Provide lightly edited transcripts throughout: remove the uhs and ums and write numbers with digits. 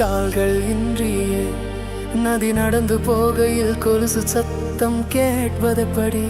கால்கள் இன்றியே நதி நடந்து போகையில் கொலுசு சத்தம் கேட்பதெப்படி?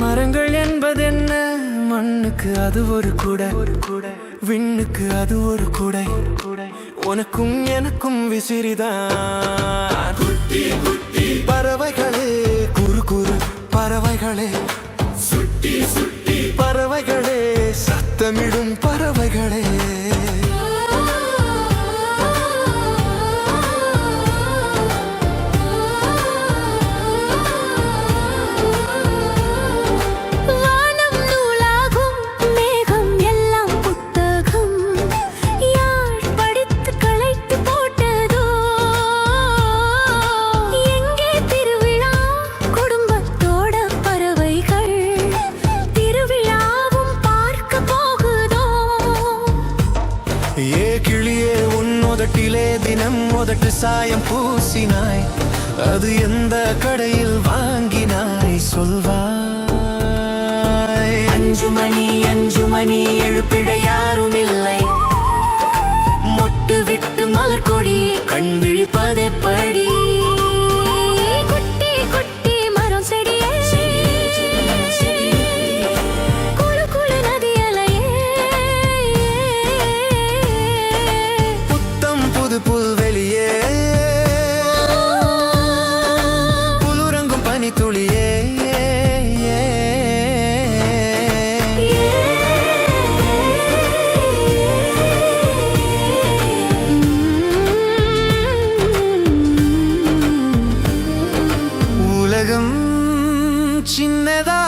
மரங்கள் என்பதென்ன? மண்ணுக்கு அது ஒரு குடை, விண்ணுக்கு அது ஒரு குடை, உனக்கும் எனக்கும் விசிறிதான். பறவைகளே குறு குறு பறவைகளே, பறவைகளே சத்தமிடும் பறவைகளே. ஏ கிளியே, உன்னோதட்டிலே தினம் உதட்டு சாயம் பூசினாய், அது எந்த கடையில் வாங்கினாய் சொல்வாய்? அஞ்சுமணி அஞ்சுமணி எழுப்பிட யாரும் இல்லை, மொட்டு விட்டு மலர் கொடி கண் விழிப்பதெப்படி? புல்வெளியே புலுரங்கும் பனித்துளியே, உலகம் சின்னதா